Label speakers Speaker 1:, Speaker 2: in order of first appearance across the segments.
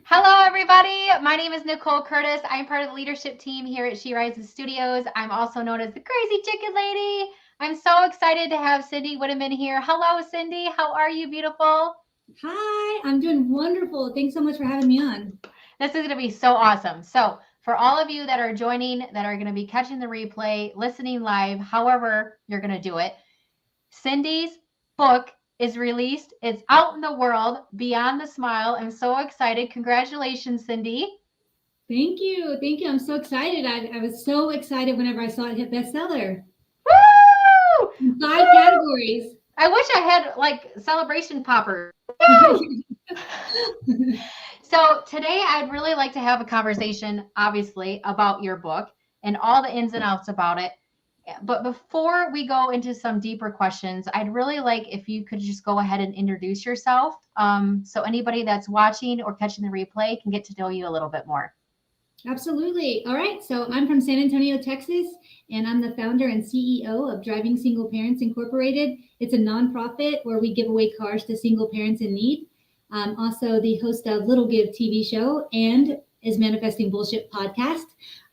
Speaker 1: Hello, everybody. My name is Nicole Curtis. I'm part of the leadership team here at She Rises Studios. I'm also known as the Crazy Chicken Lady. I'm so excited to have Cindy Witteman here. Hello, Cindy. How are you, beautiful?
Speaker 2: Hi, I'm doing wonderful. Thanks so much for having me on.
Speaker 1: This is going to be so awesome. So, for all of you that are joining, that are going to be catching the replay, listening live, however you're going to do it, Cindy's book is released. It's out in the world, Beyond the Smile. I'm so excited. Congratulations, Cindy.
Speaker 2: Thank you. Thank you. I'm so excited. I was so excited whenever I saw it hit bestseller
Speaker 1: Woo!
Speaker 2: in five
Speaker 1: Woo!
Speaker 2: categories.
Speaker 1: I wish I had like celebration poppers. Woo! So today I'd really like to have a conversation, obviously, about your book and all the ins and outs about it. But before we go into some deeper questions, I'd really like if you could just go ahead and introduce yourself, so anybody that's watching or catching the replay can get to know you a little bit more.
Speaker 2: Absolutely. All right. So I'm from San Antonio, Texas, and I'm the founder and CEO of Driving Single Parents Incorporated. It's a nonprofit where we give away cars to single parents in need. I'm also the host of Little Give TV show and is Manifesting Bullshit podcast.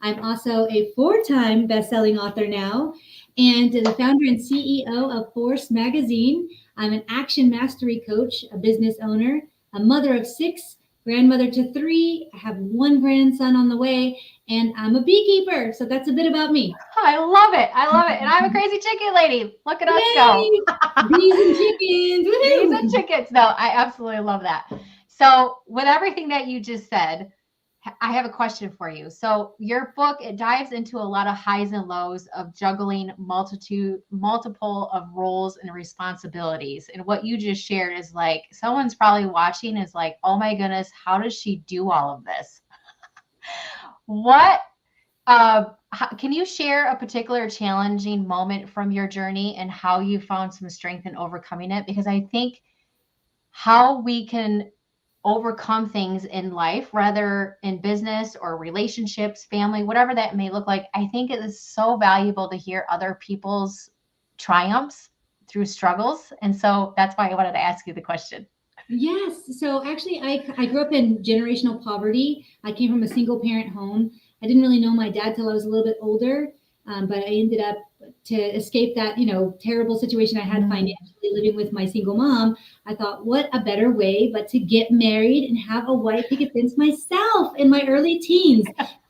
Speaker 2: I'm also a four-time best-selling author now and the founder and CEO of Force Magazine. I'm an action mastery coach, a business owner, a mother of six, grandmother to three. I have one grandson on the way, and I'm a beekeeper. So that's a bit about me.
Speaker 1: I love it. I love it. And I'm a crazy chicken lady. Look at us go.
Speaker 2: Yay! Bees and chickens.
Speaker 1: Bees and
Speaker 2: Woohoo!
Speaker 1: chickens. No, I absolutely love that. So, with everything that you just said, I have a question for you. So, your book it dives into a lot of highs and lows of juggling multiple of roles and responsibilities. And what you just shared is like someone's probably watching is like, "Oh my goodness, how does she do all of this?" What can you share a particular challenging moment from your journey and how you found some strength in overcoming it? Because I think how we can overcome things in life, whether in business or relationships, family, whatever that may look like, I think it is so valuable to hear other people's triumphs through struggles. And so that's why I wanted to ask you the question.
Speaker 2: Yes. So actually, I grew up in generational poverty. I came from a single parent home. I didn't really know my dad till I was a little bit older, but I ended up to escape that terrible situation I had
Speaker 1: Mm.
Speaker 2: financially living with my single mom. I thought, what a better way but to get married and have a white picket fence myself in my early teens.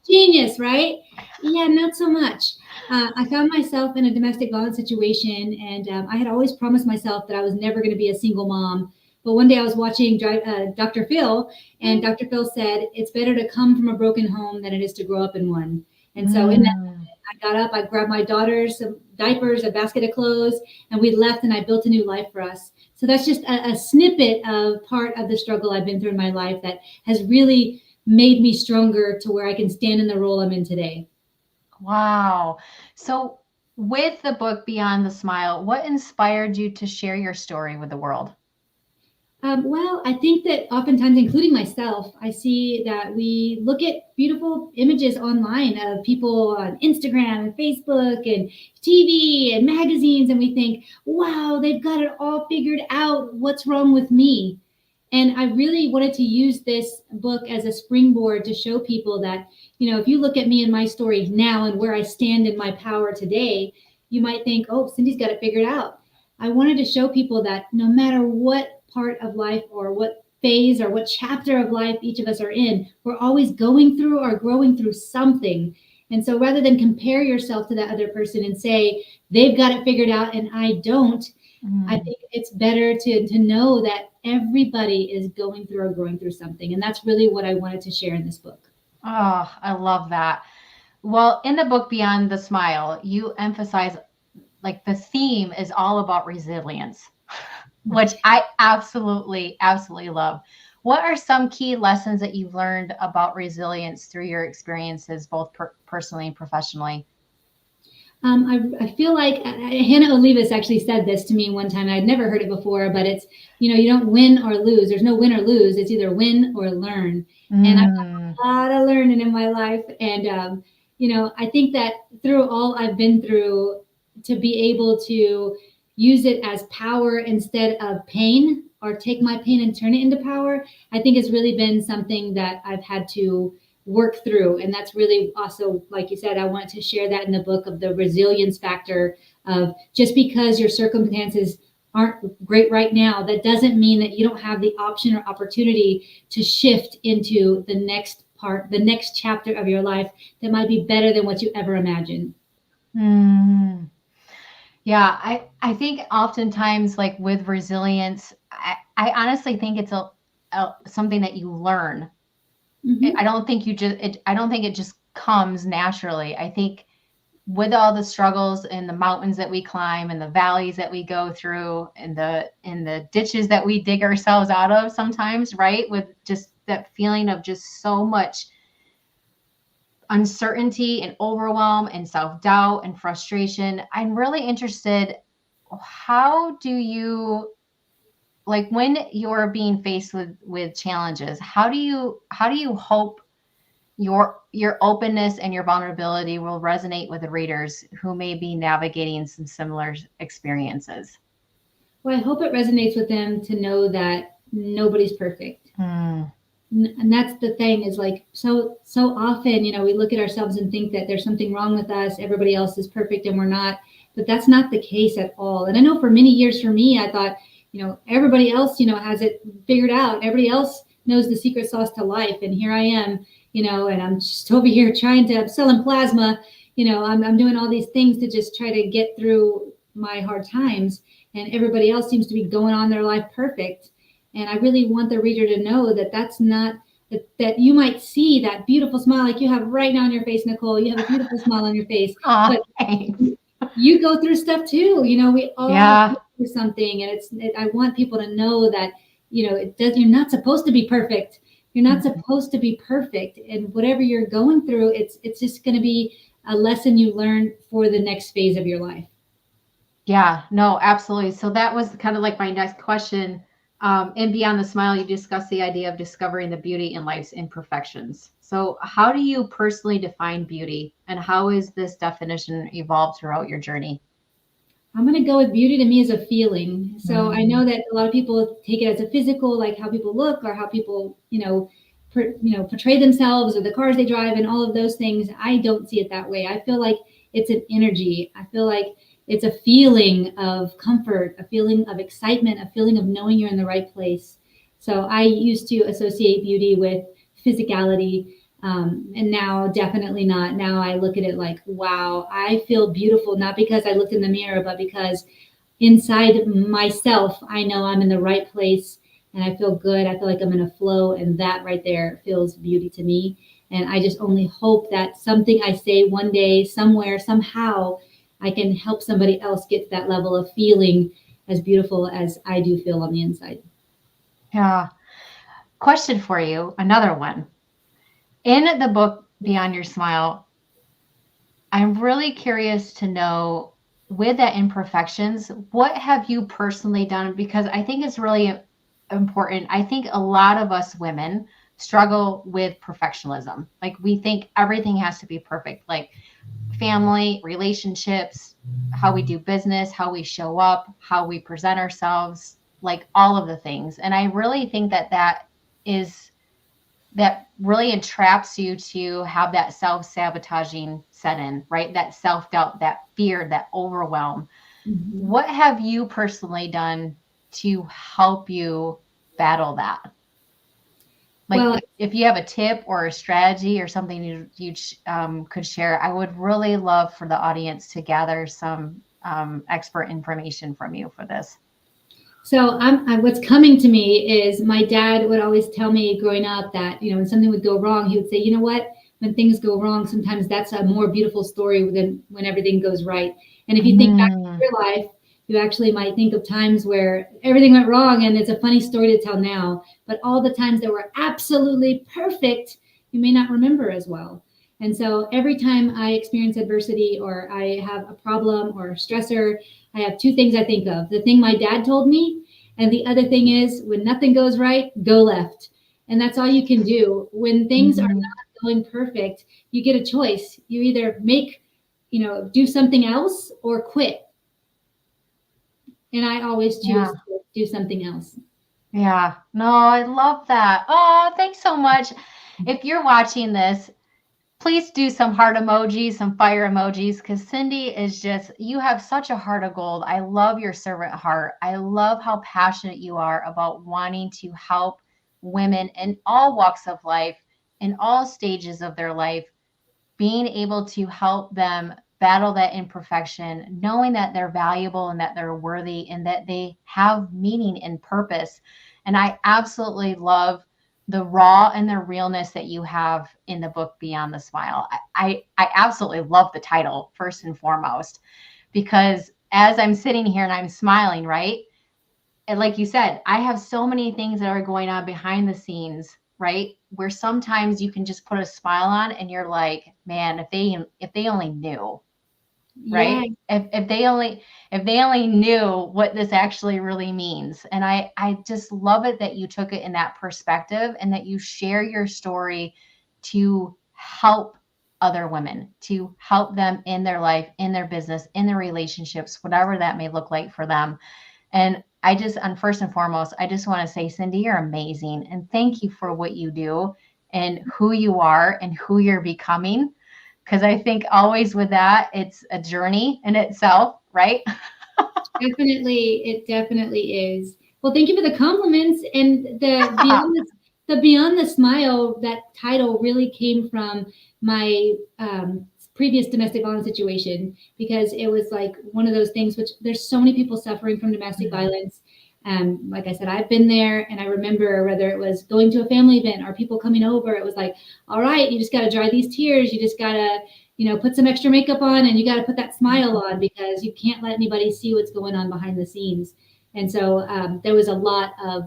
Speaker 2: Genius, right? Yeah, not so much. I found myself in a domestic violence situation, and I had always promised myself that I was never going to be a single mom. But one day I was watching Dr. Phil, and Dr. Phil said, it's better to come from a broken home than it is to grow up in one. And so in that,
Speaker 1: Mm.
Speaker 2: I got up, I grabbed my daughter some diapers, a basket of clothes, and we left and I built a new life for us. So that's just a snippet of part of the struggle I've been through in my life that has really made me stronger to where I can stand in the role I'm in today.
Speaker 1: Wow. So, with the book Beyond the Smile, what inspired you to share your story with the world?
Speaker 2: Well, I think that oftentimes, including myself, I see that we look at beautiful images online of people on Instagram and Facebook and TV and magazines, and we think, wow, they've got it all figured out. What's wrong with me? And I really wanted to use this book as a springboard to show people that, if you look at me and my story now and where I stand in my power today, you might think, oh, Cindy's got it figured out. I wanted to show people that no matter what part of life or what phase or what chapter of life each of us are in, we're always going through or growing through something. And so rather than compare yourself to that other person and say, they've got it figured out and I don't, I
Speaker 1: Mm.
Speaker 2: think it's better to know that everybody is going through or growing through something. And that's really what I wanted to share in this book.
Speaker 1: Oh, I love that. Well, in the book Beyond the Smile, you emphasize like the theme is all about resilience, which I absolutely love. What are some key lessons that you've learned about resilience through your experiences, both personally and professionally?
Speaker 2: I feel like Hannah Olivas actually said this to me one time. I'd never heard it before, but it's, you don't win or lose. There's no win or lose. It's either win or learn. And I've
Speaker 1: Mm.
Speaker 2: done a lot of learning in my life. And, I think that through all I've been through, to be able to use it as power instead of pain, or take my pain and turn it into power, I think has really been something that I've had to work through. And that's really also, like you said, I want to share that in the book, of the resilience factor of, just because your circumstances aren't great right now, that doesn't mean that you don't have the option or opportunity to shift into the next part, the next chapter of your life that might be better than what you ever imagined.
Speaker 1: Mm. Yeah, I think oftentimes, like with resilience, I honestly think it's a something that you learn. I
Speaker 2: Mm-hmm.
Speaker 1: don't think you just I don't think it just comes naturally. I think with all the struggles and the mountains that we climb and the valleys that we go through and the ditches that we dig ourselves out of sometimes, right? With just that feeling of just so much uncertainty and overwhelm and self-doubt and frustration. I'm really interested, how do you, like when you're being faced with challenges, how do you hope your openness and your vulnerability will resonate with the readers who may be navigating some similar experiences?
Speaker 2: Well, I hope it resonates with them to know that nobody's perfect.
Speaker 1: Mm.
Speaker 2: And that's the thing, is like, so often, we look at ourselves and think that there's something wrong with us, everybody else is perfect and we're not. But that's not the case at all. And I know for many years, for me, I thought, everybody else, has it figured out, everybody else knows the secret sauce to life, and here I am, and I'm just over here trying to, selling plasma, I'm doing all these things to just try to get through my hard times, and everybody else seems to be going on their life perfect. And I really want the reader to know that that's not, that you might see that beautiful smile like you have right now on your face, Nicole. You have a beautiful smile on your face,
Speaker 1: Aw,
Speaker 2: but
Speaker 1: thanks.
Speaker 2: you go through stuff too. We all
Speaker 1: Yeah.
Speaker 2: go through something, and I want people to know that, it does. You're not supposed to be perfect. You're not
Speaker 1: Mhm.
Speaker 2: supposed to be perfect, and whatever you're going through, it's just going to be a lesson you learn for the next phase of your life.
Speaker 1: Yeah, no, absolutely. So that was kind of like my next question. And beyond the smile, you discussed the idea of discovering the beauty in life's imperfections. So, how do you personally define beauty, and how has this definition evolved throughout your journey?
Speaker 2: I'm going to go with beauty to me as a feeling. So I
Speaker 1: Mm.
Speaker 2: know that a lot of people take it as a physical, like how people look or how people, portray themselves, or the cars they drive and all of those things. I don't see it that way. I feel like it's an energy. I feel like it's a feeling of comfort, a feeling of excitement, a feeling of knowing you're in the right place. So I used to associate beauty with physicality, and now definitely not. Now I look at it like, wow, I feel beautiful, not because I looked in the mirror, but because inside myself, I know I'm in the right place and I feel good. I feel like I'm in a flow, and that right there feels beauty to me. And I just only hope that something I say one day, somewhere, somehow, I can help somebody else get to that level of feeling as beautiful as I do feel on the inside.
Speaker 1: Yeah. Question for you, another one. In the book Beyond Your Smile, I'm really curious to know, with that imperfections, what have you personally done? Because I think it's really important. I think a lot of us women struggle with perfectionism. Like we think everything has to be perfect, like family, relationships, how we do business, how we show up, how we present ourselves, like all of the things. And I really think is that really entraps you to have that self-sabotaging set in, right? That self-doubt, that fear, that overwhelm.
Speaker 2: Mhm.
Speaker 1: What have you personally done to help you battle that? Like
Speaker 2: Well,
Speaker 1: if you have a tip or a strategy or something you could share, I would really love for the audience to gather some expert information from you for this.
Speaker 2: so what's coming to me is my dad would always tell me growing up that, when something would go wrong, he would say, you know what, when things go wrong, sometimes that's a more beautiful story than when everything goes right. And if you think back to
Speaker 1: Mm,
Speaker 2: your life, you actually might think of times where everything went wrong and it's a funny story to tell now, but all the times that were absolutely perfect, you may not remember as well. And so every time I experience adversity or I have a problem or a stressor, I have two things I think of: the thing my dad told me, and the other thing is, when nothing goes right, go left. And that's all you can do. When things are
Speaker 1: mhm.
Speaker 2: not going perfect, you get a choice. You either do something else or quit. And I always choose to do something else.
Speaker 1: Yeah. No, I love that. Oh, thanks so much. If you're watching this, please do some heart emojis, some fire emojis, because Cindy is just, you have such a heart of gold. I love your servant heart. I love how passionate you are about wanting to help women in all walks of life, in all stages of their life, being able to help them battle that imperfection, knowing that they're valuable and that they're worthy and that they have meaning and purpose. And I absolutely love the raw and the realness that you have in the book Beyond the Smile. I absolutely love the title, first and foremost, because as I'm sitting here and I'm smiling, right? And like you said, I have so many things that are going on behind the scenes, right? Where sometimes you can just put a smile on and you're like, man, if they only knew,
Speaker 2: Yeah,
Speaker 1: right? If they only knew what this actually really means. And I just love it that you took it in that perspective and that you share your story to help other women, to help them in their life, in their business, in their relationships, whatever that may look like for them. And I just, on first and foremost, I just want to say, Cindy, you're amazing. And thank you for what you do and who you are and who you're becoming. Because I think always with that, it's a journey in itself, right?
Speaker 2: definitely. It definitely is. Well, thank you for the compliments. And the Beyond the Smile, that title really came from my previous domestic violence situation, because it was like one of those things which there's so many people suffering from domestic violence. Like I said, I've been there, and I remember whether it was going to a family event or people coming over, it was like, all right, you just got to dry these tears. You just got to, put some extra makeup on, and you got to put that smile on, because you can't let anybody see what's going on behind the scenes. And so there was a lot of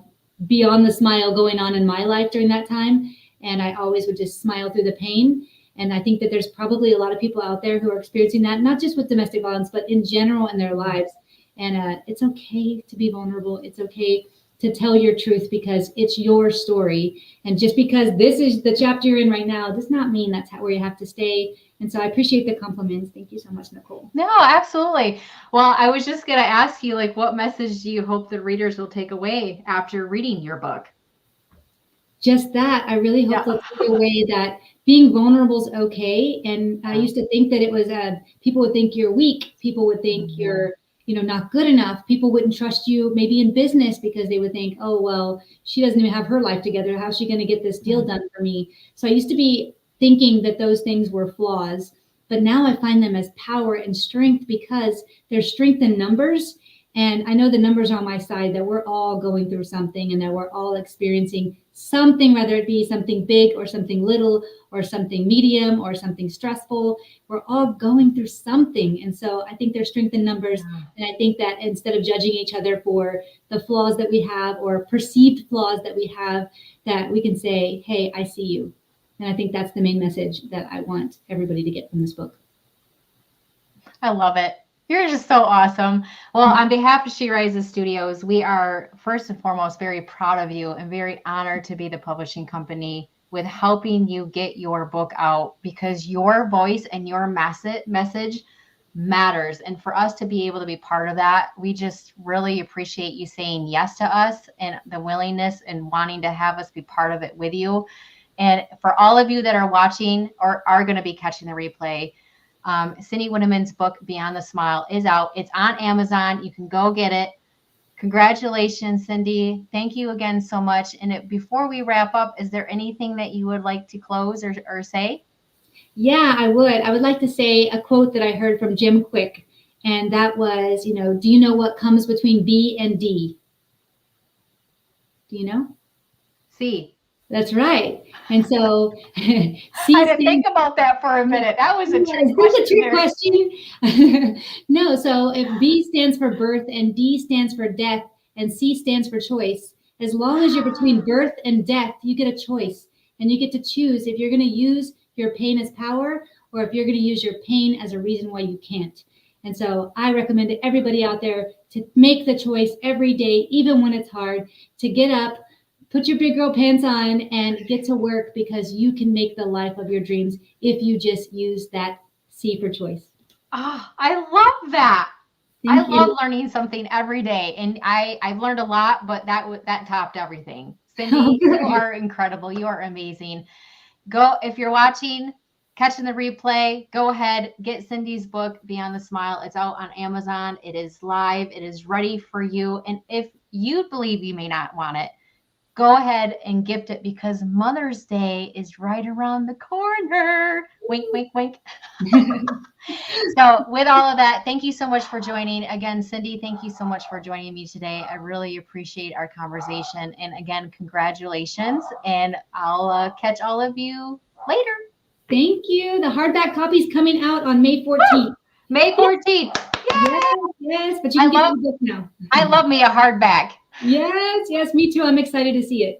Speaker 2: Beyond the Smile going on in my life during that time. And I always would just smile through the pain. And I think that there's probably a lot of people out there who are experiencing that, not just with domestic violence, but in general in their lives. And it's okay to be vulnerable. It's okay to tell your truth, because it's your story. And just because this is the chapter you're in right now does not mean that's where you have to stay. And so I appreciate the compliments. Thank you so much, Nicole.
Speaker 1: No, absolutely. Well, I was just going to ask you, like, what message do you hope the readers will take away after reading your book?
Speaker 2: Just that. I really hope they'll take away that being vulnerable is okay. And I used to think that it was people would think you're weak. People would think you're, not good enough. People wouldn't trust you maybe in business, because they would think, oh, well, she doesn't even have her life together. How's she going to get this deal done for me? So I used to be thinking that those things were flaws, but now I find them as power and strength, because there's strength in numbers. And I know the numbers are on my side, that we're all going through something, and that we're all experiencing something, whether it be something big or something little or something medium or something stressful. We're all going through something. And so I think there's strength in numbers. And I think that instead of judging each other for the flaws that we have or perceived flaws that we have, that we can say, hey, I see you. And I think that's the main message that I want everybody to get from this book.
Speaker 1: I love it. You're just so awesome. Well, on behalf of She Rises Studios, we are first and foremost very proud of you and very honored to be the publishing company with helping you get your book out, because your voice and your message matters. And for us to be able to be part of that, we just really appreciate you saying yes to us and the willingness and wanting to have us be part of it with you. And for all of you that are watching or are going to be catching the replay, Cindy Witteman's book, Beyond the Smile, is out. It's on Amazon. You can go get it. Congratulations, Cindy. Thank you again so much. And before we wrap up, is there anything that you would like to close or say?
Speaker 2: Yeah, I would. I would like to say a quote that I heard from Jim Quick. And that was, do you know what comes between B and D? Do you know?
Speaker 1: C.
Speaker 2: That's right. And so
Speaker 1: I had to think about that for a minute. That was a trick
Speaker 2: question. No, so if B stands for birth and D stands for death and C stands for choice, as long as you're between birth and death, you get a choice. And you get to choose if you're going to use your pain as power, or if you're going to use your pain as a reason why you can't. And so I recommend to everybody out there to make the choice every day, even when it's hard, to get up, put your big girl pants on, and get to work, because you can make the life of your dreams if you just use that C for choice.
Speaker 1: Oh, I love that. I
Speaker 2: Thank
Speaker 1: love
Speaker 2: you.
Speaker 1: learning something every day, and I've learned a lot, but that topped everything.
Speaker 2: Oh,
Speaker 1: Cindy, you
Speaker 2: good.
Speaker 1: are incredible. You are amazing. Go, if you're watching, catching the replay, go ahead, get Cindy's book, Beyond the Smile. It's out on Amazon. It is live. It is ready for you. And if you believe you may not want it, go ahead and gift it because Mother's Day is right around the corner. Wink, wink, wink. So with all of that, thank you so much for joining. Again, Cindy, thank you so much for joining me today. I really appreciate our conversation. And again, congratulations. And I'll catch all of you later.
Speaker 2: Thank you. The hardback copy is coming out on May 14th.
Speaker 1: May 14th.
Speaker 2: Yes, but you can get the book now.
Speaker 1: I love me a hardback.
Speaker 2: Yes, me too. I'm excited to see it.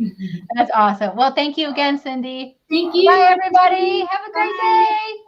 Speaker 1: That's awesome. Well, thank you again, Cindy.
Speaker 2: Thank you.
Speaker 1: Bye, everybody. Have a great day.